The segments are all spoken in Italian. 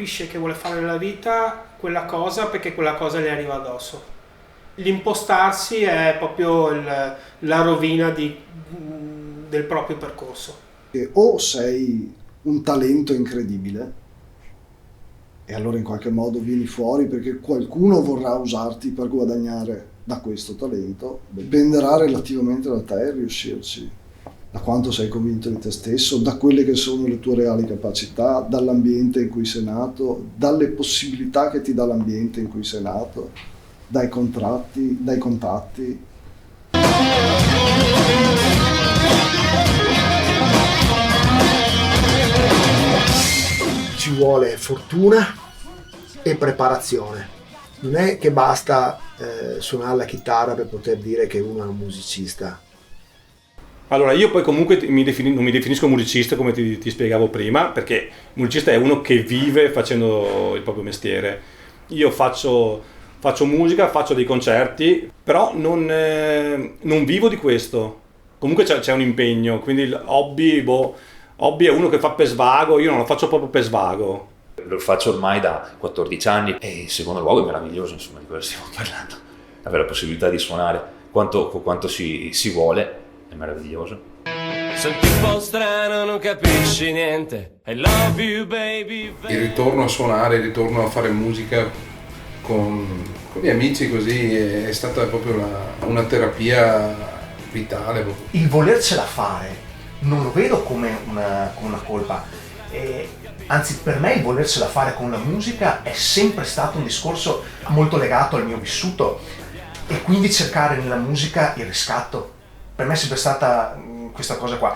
capisce che vuole fare nella vita quella cosa perché quella cosa le arriva addosso. L'impostarsi è proprio la rovina del proprio percorso. O sei un talento incredibile e allora in qualche modo vieni fuori perché qualcuno vorrà usarti per guadagnare da questo talento, dipenderà relativamente da te e riuscirci, da quanto sei convinto di te stesso, da quelle che sono le tue reali capacità, dall'ambiente in cui sei nato, dalle possibilità che ti dà l'ambiente in cui sei nato, dai contratti, dai contatti. Ci vuole fortuna e preparazione. Non è che basta suonare la chitarra per poter dire che uno è un musicista. Allora, io poi comunque non mi definisco musicista come ti spiegavo prima, perché musicista è uno che vive facendo il proprio mestiere. Io faccio musica, faccio dei concerti, però non vivo di questo. Comunque c'è un impegno, quindi il hobby è uno che fa per svago, io non lo faccio proprio per svago. Lo faccio ormai da 14 anni e in secondo luogo è meraviglioso, insomma, di quello stiamo parlando. Avere la possibilità di suonare quanto si vuole è meraviglioso. Sei un tipo strano, non capisci niente. I love you, baby. Il ritorno a suonare, il ritorno a fare musica con i miei amici così è stata proprio una terapia vitale. Il volercela fare non lo vedo come una colpa. Anzi, per me il volercela fare con la musica è sempre stato un discorso molto legato al mio vissuto e quindi cercare nella musica il riscatto. Per me è sempre stata questa cosa qua.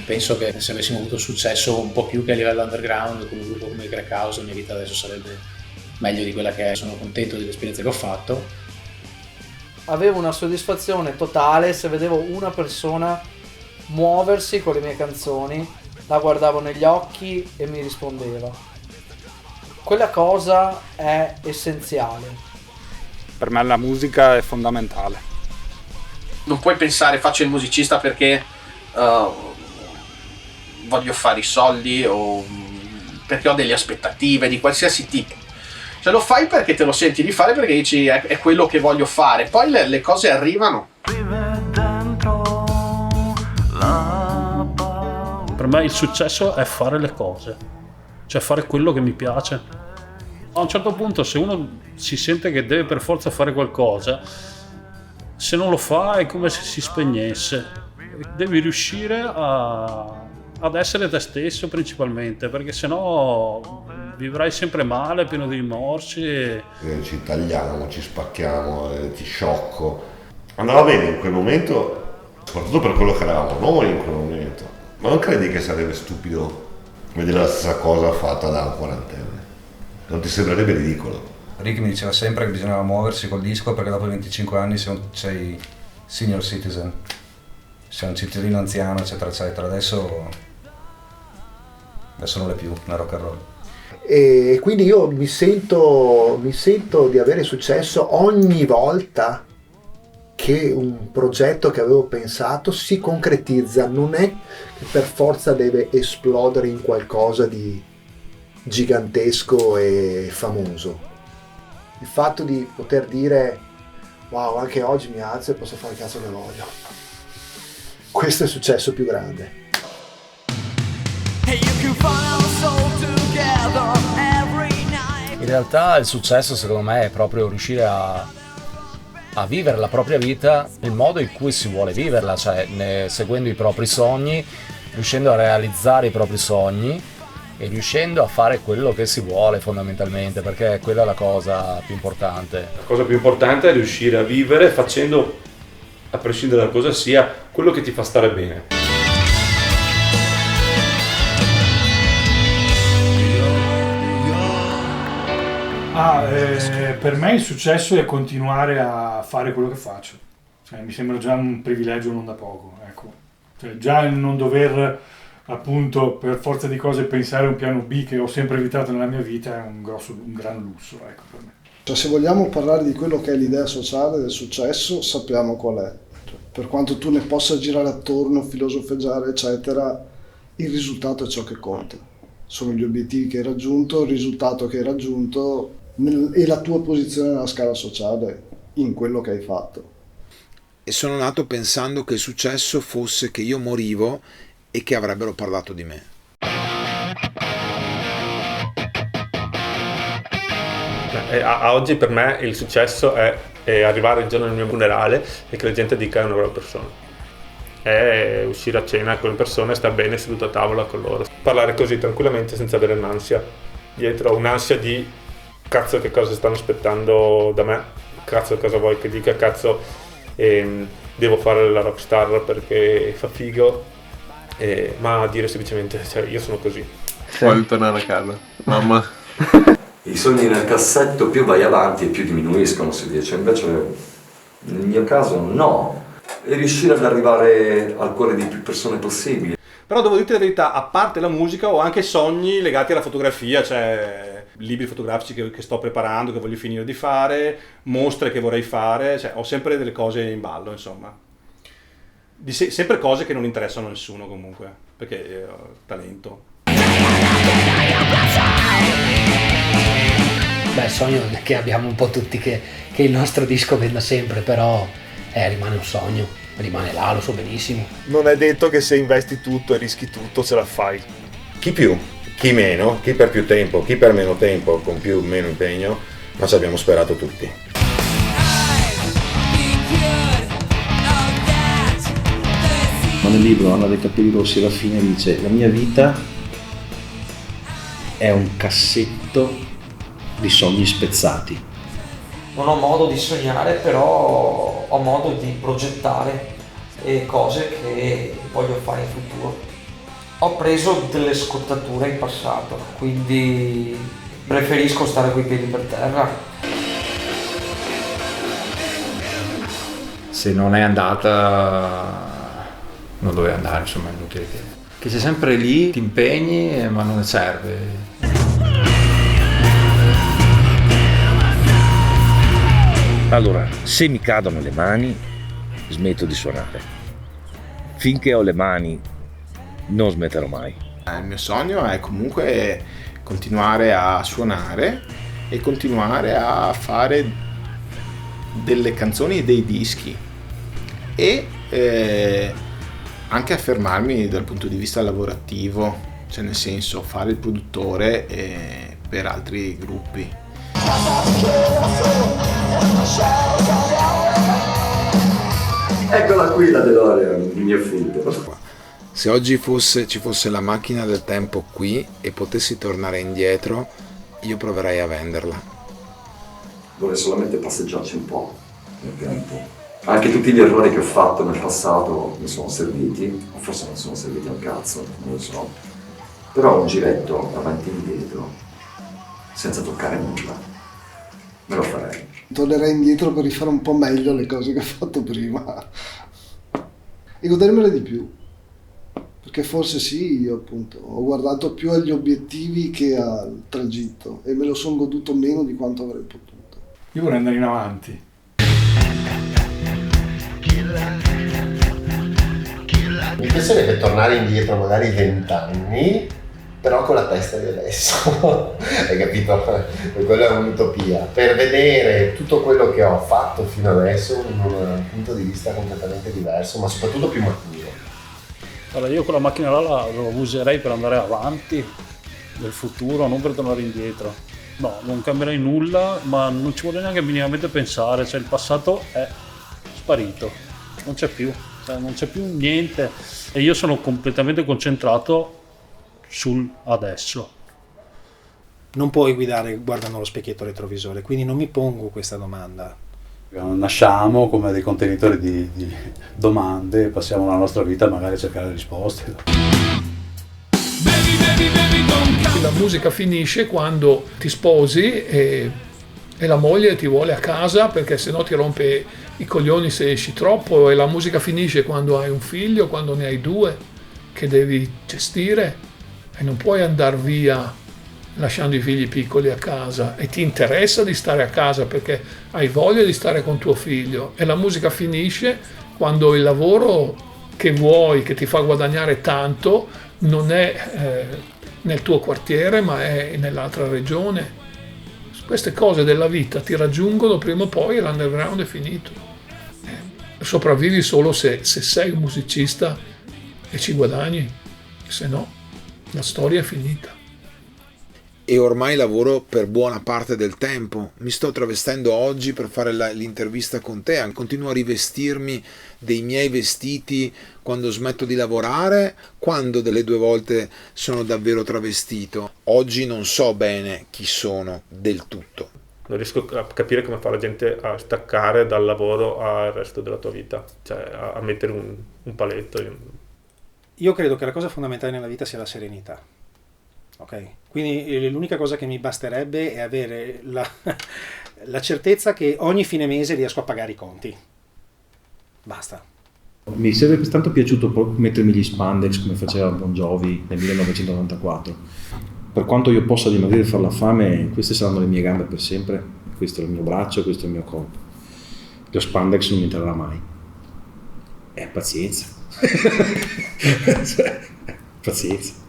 Penso che se avessimo avuto successo un po' più che a livello underground con un gruppo come Crack House, la mia vita adesso sarebbe meglio di quella che è. Sono contento dell'esperienza che ho fatto. Avevo una soddisfazione totale se vedevo una persona muoversi con le mie canzoni, la guardavo negli occhi e mi rispondeva. Quella cosa è essenziale. Per me la musica è fondamentale. Non puoi pensare faccio il musicista perché voglio fare i soldi o perché ho delle aspettative di qualsiasi tipo. Cioè lo fai perché te lo senti di fare, perché dici è quello che voglio fare, poi le cose arrivano. Per me il successo è fare le cose, cioè fare quello che mi piace. A un certo punto se uno si sente che deve per forza fare qualcosa, se non lo fa è come se si spegnesse. Devi riuscire ad essere te stesso principalmente, perché sennò vivrai sempre male, pieno di rimorsi. Ci tagliamo, ci spacchiamo, ti sciocco. Andava bene in quel momento, soprattutto per quello che eravamo noi in quel momento. Ma non credi che sarebbe stupido vedere la stessa cosa fatta da un quarantenne? Non ti sembrerebbe ridicolo? Ricky mi diceva sempre che bisognava muoversi col disco perché dopo 25 anni sei senior citizen, sei un cittadino anziano, eccetera eccetera. Adesso non è più una rock and roll. E quindi io mi sento di avere successo ogni volta che un progetto che avevo pensato si concretizza. Non è che per forza deve esplodere in qualcosa di gigantesco e famoso. Il fatto di poter dire wow, anche oggi mi alzo e posso fare il cazzo che voglio, questo è il successo più grande. In realtà il successo secondo me è proprio riuscire a vivere la propria vita nel modo in cui si vuole viverla, cioè seguendo i propri sogni, riuscendo a realizzare i propri sogni e riuscendo a fare quello che si vuole fondamentalmente, perché quella è la cosa più importante. La cosa più importante è riuscire a vivere facendo, a prescindere da cosa sia, quello che ti fa stare bene. Per me il successo è continuare a fare quello che faccio. Cioè, mi sembra già un privilegio non da poco, ecco. Cioè, già non dover appunto per forza di cose pensare a un piano B che ho sempre evitato nella mia vita è un gran lusso, ecco, per me. Cioè, se vogliamo parlare di quello che è l'idea sociale del successo, sappiamo qual è. Cioè, per quanto tu ne possa girare attorno, filosofeggiare, eccetera, il risultato è ciò che conta. Sono gli obiettivi che hai raggiunto, il risultato che hai raggiunto e la tua posizione nella scala sociale in quello che hai fatto. E sono nato pensando che il successo fosse che io morivo e che avrebbero parlato di me. A oggi per me il successo è arrivare il giorno del mio funerale e che la gente dica è una brava persona. È uscire a cena con le persone, stare bene seduto a tavola con loro. Parlare così tranquillamente senza avere un'ansia. Dietro un'ansia di cazzo che cosa stanno aspettando da me, cazzo cosa vuoi che dica, cazzo devo fare la rockstar perché fa figo, ma dire semplicemente cioè, io sono così. Voglio tornare a casa, mamma. I sogni nel cassetto più vai avanti e più diminuiscono, si dice, invece nel mio caso no, e riuscire ad arrivare al cuore di più persone possibili. Però devo dirti la verità, a parte la musica ho anche sogni legati alla fotografia, cioè libri fotografici che sto preparando, che voglio finire di fare, mostre che vorrei fare, cioè ho sempre delle cose in ballo, insomma. Sempre cose che non interessano a nessuno comunque, perché ho talento. Beh, il sogno che abbiamo un po' tutti che il nostro disco venda sempre, però rimane un sogno, rimane là, lo so benissimo. Non è detto che se investi tutto e rischi tutto ce la fai. Chi più, chi meno, chi per più tempo, chi per meno tempo, con più o meno impegno, ma ci abbiamo sperato tutti. Ma nel libro Anna dei capelli rossi alla fine dice: la mia vita è un cassetto di sogni spezzati. Non ho modo di sognare, però ho modo di progettare cose che voglio fare in futuro. Ho preso delle scottature in passato, quindi preferisco stare coi piedi per terra. Se non è andata, non doveva andare, insomma, è inutile che sei sempre lì, ti impegni, ma non ne serve. Allora, se mi cadono le mani, smetto di suonare. Finché ho le mani, non smetterò mai. Il mio sogno è comunque continuare a suonare e continuare a fare delle canzoni e dei dischi e anche affermarmi dal punto di vista lavorativo, cioè nel senso fare il produttore per altri gruppi. Eccola qui la DeLorean, il mio figlio. Se oggi ci fosse la macchina del tempo qui e potessi tornare indietro, io proverei a venderla. Vorrei solamente passeggiarci un po' nel tempo. Anche tutti gli errori che ho fatto nel passato mi sono serviti, o forse non sono serviti a un cazzo, non lo so. Però un giretto avanti e indietro, senza toccare nulla, me lo farei. Tornerei indietro per rifare un po' meglio le cose che ho fatto prima e godermele di più, perché forse sì, io appunto ho guardato più agli obiettivi che al tragitto e me lo sono goduto meno di quanto avrei potuto. Io vorrei andare in avanti. Mi piacerebbe tornare indietro magari 20 anni, però con la testa di adesso, hai capito? Quella è un'utopia, per vedere tutto quello che ho fatto fino adesso in un punto di vista completamente diverso, ma soprattutto più maturo. Allora io quella macchina là la userei per andare avanti nel futuro, non per tornare indietro. No, non cambierei nulla, ma non ci vuole neanche minimamente pensare, cioè il passato è sparito, non c'è più, cioè non c'è più niente e io sono completamente concentrato sul adesso. Non puoi guidare guardando lo specchietto retrovisore, quindi non mi pongo questa domanda. Nasciamo come dei contenitori di domande e passiamo la nostra vita magari a cercare risposte. La musica finisce quando ti sposi e la moglie ti vuole a casa perché sennò ti rompe i coglioni se esci troppo, e la musica finisce quando hai un figlio, quando ne hai due che devi gestire e non puoi andare via lasciando i figli piccoli a casa e ti interessa di stare a casa perché hai voglia di stare con tuo figlio, e la musica finisce quando il lavoro che vuoi, che ti fa guadagnare tanto, non è nel tuo quartiere ma è nell'altra regione. Queste cose della vita ti raggiungono prima o poi e l'underground è finito. Sopravvivi solo se sei un musicista e ci guadagni, se no la storia è finita. E ormai lavoro per buona parte del tempo. Mi sto travestendo oggi per fare l'intervista con te. Continuo a rivestirmi dei miei vestiti quando smetto di lavorare, quando delle 2 volte sono davvero travestito. Oggi non so bene chi sono del tutto. Non riesco a capire come fa la gente a staccare dal lavoro al resto della tua vita, cioè a mettere un paletto. Io credo che la cosa fondamentale nella vita sia la serenità. Ok? Quindi l'unica cosa che mi basterebbe è avere la certezza che ogni fine mese riesco a pagare i conti. Basta. Mi sarebbe tanto piaciuto mettermi gli spandex come faceva Bon Jovi nel 1994. Per quanto io possa dimagrire e far la fame, queste saranno le mie gambe per sempre. Questo è il mio braccio, questo è il mio corpo. Lo spandex non mi entrerà mai. Pazienza. Pazienza.